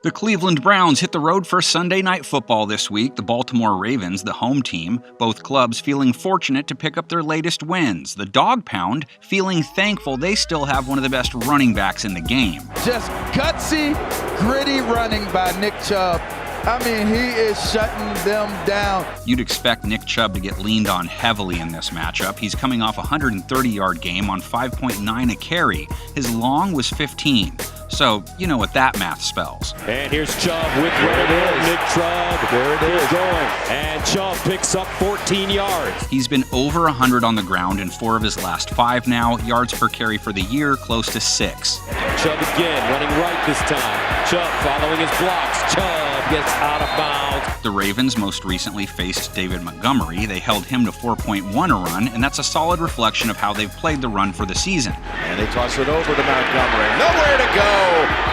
The Cleveland Browns hit the road for Sunday Night Football this week. The Baltimore Ravens, the home team, both clubs feeling fortunate to pick up their latest wins. The Dog Pound feeling thankful they still have one of the best running backs in the game. Just gutsy, gritty running by Nick Chubb. I mean, he is shutting them down. You'd expect Nick Chubb to get leaned on heavily in this matchup. He's coming off a 130-yard game on 5.9 a carry. His long was 15. So, you know what that math spells. And here's Chubb with where it is. Nick Chubb. There it is. Going. And Chubb picks up 14 yards. He's been over 100 on the ground in 4 of his last 5 now. Yards per carry for the year, close to 6. Chubb again, running right this time. Chubb following his blocks. Chubb gets out of bounds. The Ravens most recently faced David Montgomery. They held him to 4.1 a run, and that's a solid reflection of how they've played the run for the season. And they toss it over to Montgomery. Nowhere to go.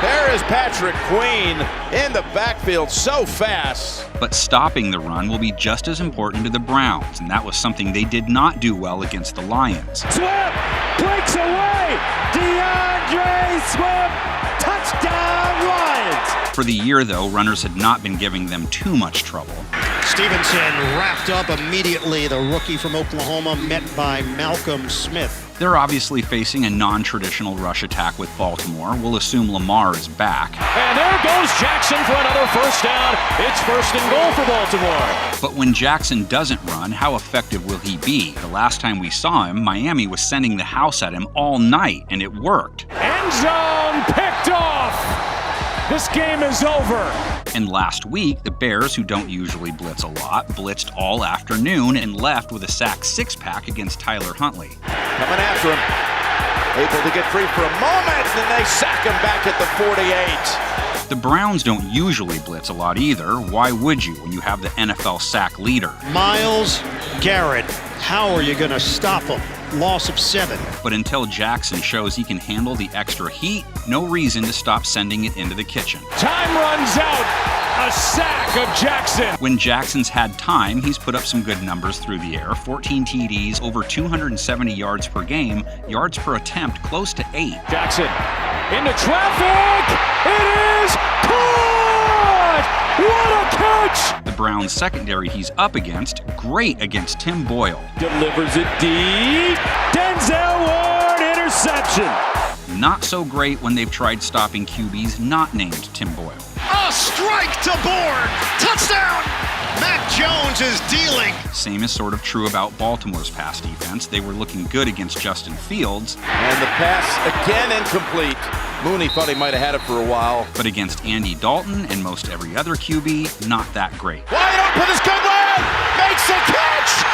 There is Patrick Queen in the backfield so fast. But stopping the run will be just as important to the Browns, and that was something they did not do well against the Lions. Swift breaks away. DeAndre Swift, touchdown Lions. For the year, though, runners had not been giving them too much trouble. Stevenson wrapped up immediately. The rookie from Oklahoma met by Malcolm Smith. They're obviously facing a non-traditional rush attack with Baltimore. We'll assume Lamar is back. And there goes Jackson for another first down. It's 1st and goal for Baltimore. But when Jackson doesn't run, how effective will he be? The last time we saw him, Miami was sending the house at him all night, and it worked. End zone picked off. This game is over. And last week, the Bears, who don't usually blitz a lot, blitzed all afternoon and left with a sack 6-pack against Tyler Huntley. Coming after him. Able to get free for a moment, and then they sack him back at the 48. The Browns don't usually blitz a lot either. Why would you when you have the NFL sack leader? Myles Garrett, how are you going to stop him? Loss of 7. But until Jackson shows he can handle the extra heat, no reason to stop sending it into the kitchen. Time runs out. A sack of Jackson. When Jackson's had time, he's put up some good numbers through the air. 14 TDs, over 270 yards per game, yards per attempt close to 8. Jackson into traffic. It is caught. What a catch. The Browns secondary he's up against, great against Tim Boyle. Delivers it deep. Denzel Ward interception. Not so great when they've tried stopping QBs not named Tim Boyle. A strike to board. Touchdown. Mac Jones is dealing. Same is sort of true about Baltimore's pass defense. They were looking good against Justin Fields. And the pass again incomplete. Mooney thought he might have had it for a while. But against Andy Dalton and most every other QB, not that great. Wide open is Goodwin. Makes a catch.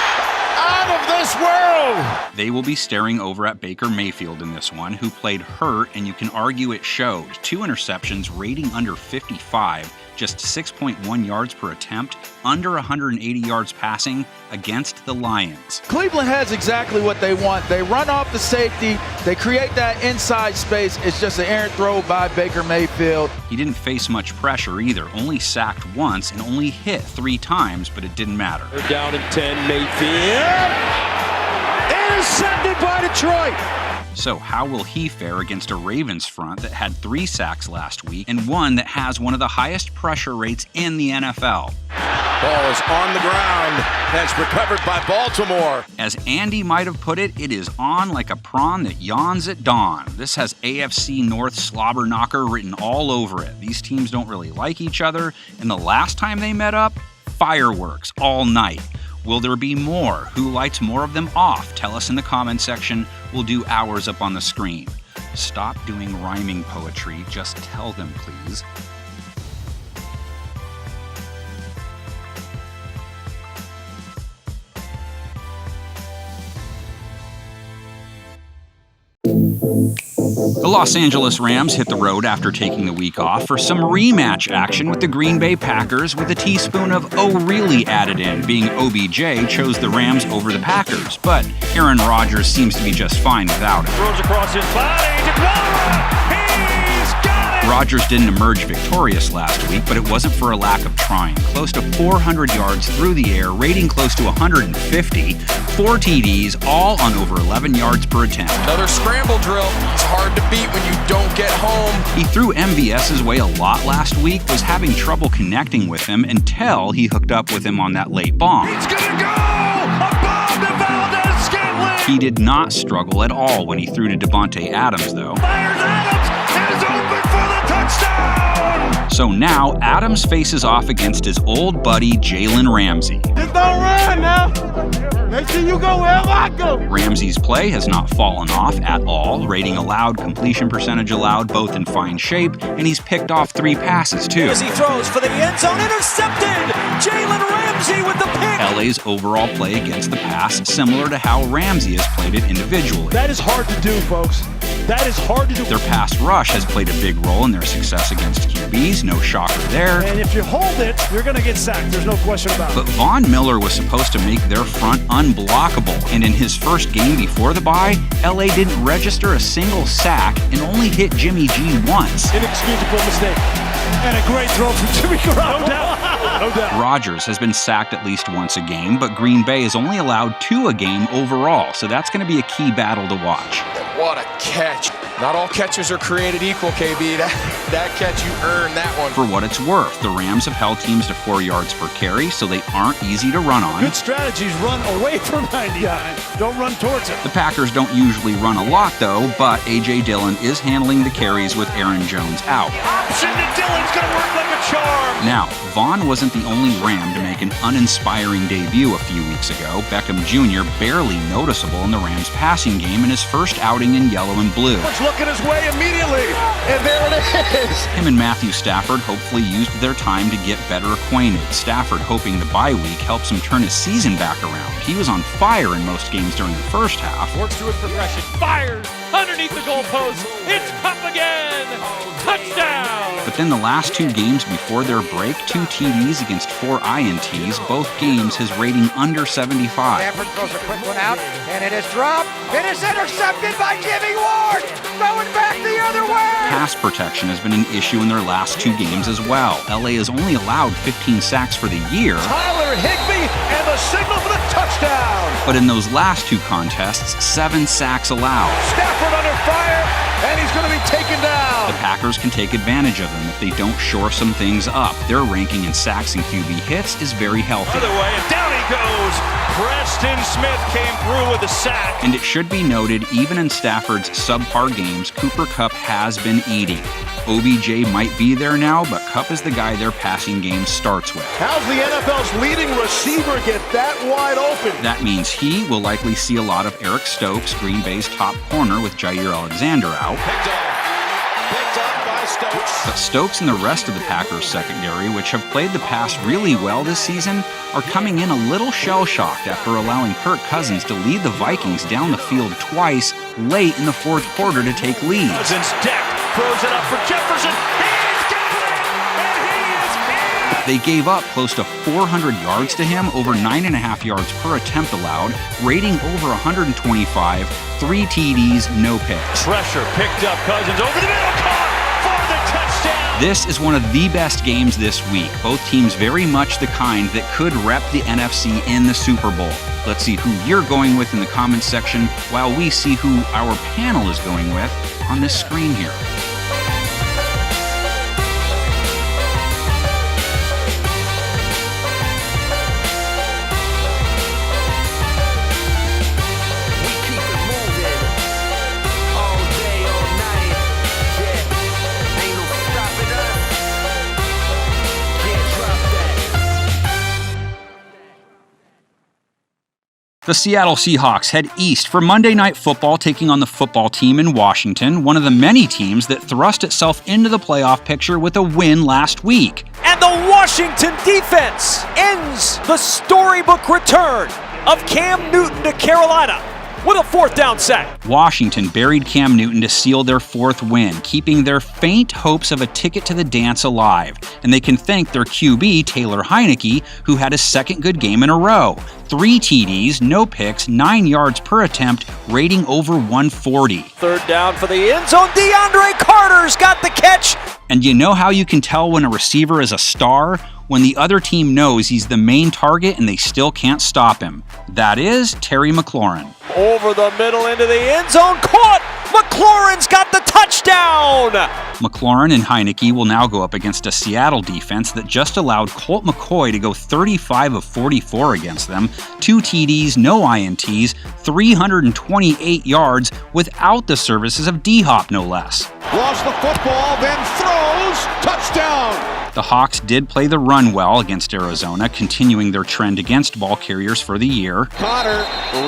Out of this world. They will be staring over at Baker Mayfield in this one, who played hurt, and you can argue it showed. 2 interceptions, rating under 55, just 6.1 yards per attempt, under 180 yards passing against the Lions. Cleveland has exactly what they want. They run off the safety. They create that inside space. It's just an errant throw by Baker Mayfield. He didn't face much pressure either, only sacked once and only hit 3 times, but it didn't matter. They're down in 10, Mayfield. Intercepted by Detroit. So how will he fare against a Ravens front that had 3 sacks last week and one that has one of the highest pressure rates in the NFL? Ball is on the ground. That's recovered by Baltimore. As Andy might have put it, it is on like a prawn that yawns at dawn. This has AFC North slobber knocker written all over it. These teams don't really like each other, and the last time they met up, fireworks all night. Will there be more? Who lights more of them off? Tell us in the comment section. We'll do ours up on the screen. Stop doing rhyming poetry. Just tell them, please. The Los Angeles Rams hit the road after taking the week off for some rematch action with the Green Bay Packers, with a teaspoon of "oh really" added in, being OBJ chose the Rams over the Packers. But Aaron Rodgers seems to be just fine without it. Throws across his body to Clara. He's got it. Rodgers didn't emerge victorious last week, but it wasn't for a lack of trying. Close to 400 yards through the air, rating close to 150, 4 TDs, all on over 11 yards per attempt. Another scramble drill. It's hard to beat when you don't get home. He threw MVS's way a lot last week, was having trouble connecting with him until he hooked up with him on that late bomb. It's gonna go! A bomb to Valdez-Scantling! He did not struggle at all when he threw to Devontae Adams, though. Fires Adams is open for the touchdown! So now, Adams faces off against his old buddy Jalen Ramsey. Just don't run now. Make sure you go wherever I go. Ramsey's play has not fallen off at all, rating allowed, completion percentage allowed, both in fine shape, and he's picked off 3 passes too. As he throws for the end zone, intercepted! Jalen Ramsey with the pick! LA's overall play against the pass similar to how Ramsey has played it individually. That is hard to do, folks. That is hard to do. Their pass rush has played a big role in their success against QBs, no shocker there. And if you hold it, you're going to get sacked. There's no question about it. But Von Miller was supposed to make their front unblockable, and in his first game before the bye, LA didn't register a single sack and only hit Jimmy G once. Inexcusable mistake. And a great throw from Jimmy Garoppolo. No doubt. No doubt. Rodgers has been sacked at least once a game, but Green Bay is only allowed 2 a game overall, so that's going to be a key battle to watch. What a catch. Not all catches are created equal, KB. That catch, you earned that one. For what it's worth, the Rams have held teams to 4 yards per carry, so they aren't easy to run on. Good strategies, run away from 99. Don't run towards it. The Packers don't usually run a lot, though, but A.J. Dillon is handling the carries with Aaron Jones out. Option to Dillon's gonna work like a charm! Now, Vaughn wasn't the only Ram to make an uninspiring debut a few weeks ago. Beckham Jr. barely noticeable in the Rams' passing game in his first outing in yellow and blue. Looking his way immediately, and there it is! Him and Matthew Stafford hopefully used their time to get better acquainted. Stafford hoping the bye week helps him turn his season back around. He was on fire in most games during the first half. Works through his progression, fires underneath the goalpost. It's Cup again! Touchdown! But then the last 2 games before their break, 2 TDs against 4 INTs, both games his rating under 75. Stafford throws a quick one out, and it is dropped. It is intercepted by Jimmy Ward! Going back the other way! Pass protection has been an issue in their last 2 games as well. LA has only allowed 15 sacks for the year. Tyler Higbee, and the signal for the touchdown! But in those last 2 contests, 7 sacks allowed. Stafford under fire, and he's going to be taken down! The Packers can take advantage of them if they don't shore some things up. Their ranking in sacks and QB hits is very healthy. Other way, and down he goes! Preston Smith came through with a sack. And it should be noted, even in Stafford's subpar games, Cooper Kupp has been eating. OBJ might be there now, but Kupp is the guy their passing game starts with. How's the NFL's leading receiver get that wide open? That means he will likely see a lot of Eric Stokes, Green Bay's top corner with Jair Alexander out. Picked up by Stokes. But Stokes and the rest of the Packers secondary, which have played the pass really well this season, are coming in a little shell-shocked after allowing Kirk Cousins to lead the Vikings down the field twice late in the 4th quarter to take leads. Cousins decked, throws it up for Jefferson. He's got it! And he is in! They gave up close to 400 yards to him, over 9.5 yards per attempt allowed, rating over 125, 3 TDs, no picks. Pressure picked up, Cousins over the middle, caught for the touchdown! This is one of the best games this week. Both teams very much the kind that could rep the NFC in the Super Bowl. Let's see who you're going with in the comments section while we see who our panel is going with on this screen here. The Seattle Seahawks head east for Monday Night Football, taking on the football team in Washington, one of the many teams that thrust itself into the playoff picture with a win last week. And the Washington defense ends the storybook return of Cam Newton to Carolina with a 4th down sack. Washington buried Cam Newton to seal their 4th win, keeping their faint hopes of a ticket to the dance alive. And they can thank their QB, Taylor Heineke, who had his 2nd good game in a row. 3 TDs, no picks, 9 yards per attempt, rating over 140. 3rd down for the end zone. DeAndre Carter's got the catch. And you know how you can tell when a receiver is a star? When the other team knows he's the main target and they still can't stop him. That is Terry McLaurin. Over the middle into the end zone. Caught. McLaurin's got the touchdown. touchdown! McLaurin and Heineke will now go up against a Seattle defense that just allowed Colt McCoy to go 35 of 44 against them, 2 TDs, no INTs, 328 yards without the services of D-Hop no less. Lost the football, then throws. Touchdown. The Hawks did play the run well against Arizona, continuing their trend against ball carriers for the year. Connor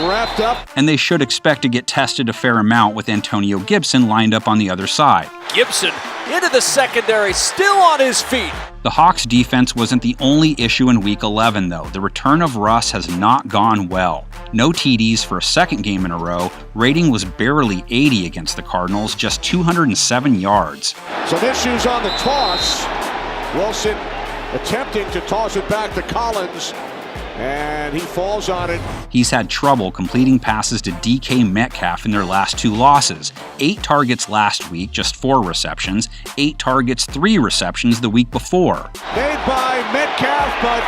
wrapped up. And they should expect to get tested a fair amount with Antonio Gibson lined up on the other side. Gibson into the secondary, still on his feet. The Hawks' defense wasn't the only issue in Week 11, though. The return of Russ has not gone well. No TDs for a second game in a row. Rating was barely 80 against the Cardinals, just 207 yards. Some issues on the toss. Wilson attempting to toss it back to Collins, and he falls on it. He's had trouble completing passes to DK Metcalf in their last 2 losses. 8 targets last week, just 4 receptions. 8 targets, 3 receptions the week before. Made by Metcalf, but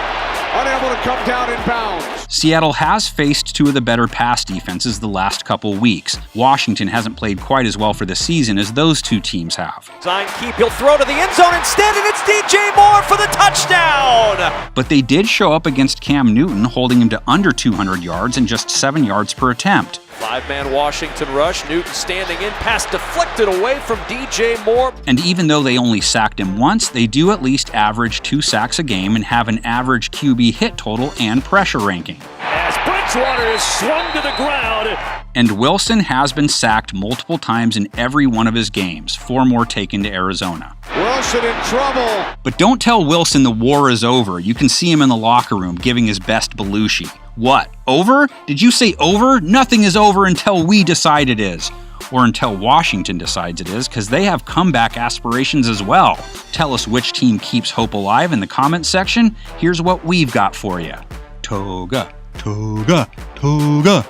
unable to come down in bounds. Seattle has faced 2 of the better pass defenses the last couple weeks. Washington hasn't played quite as well for the season as those 2 teams have. Design keep, he'll throw to the end zone instead, and it's DJ Moore for the touchdown! But they did show up against Cam Newton, holding him to under 200 yards and just 7 yards per attempt. 5-man Washington rush, Newton standing in, pass deflected away from DJ Moore. And even though they only sacked him once, they do at least average 2 sacks a game and have an average QB hit total and pressure ranking. As Bridgewater is swung to the ground. And Wilson has been sacked multiple times in every one of his games, 4 more taken to Arizona. Wilson in trouble. But don't tell Wilson the war is over. You can see him in the locker room giving his best Belushi. What, over? Did you say over? Nothing is over until we decide it is. Or until Washington decides it is, because they have comeback aspirations as well. Tell us which team keeps hope alive in the comments section. Here's what we've got for you. Toga, toga, toga.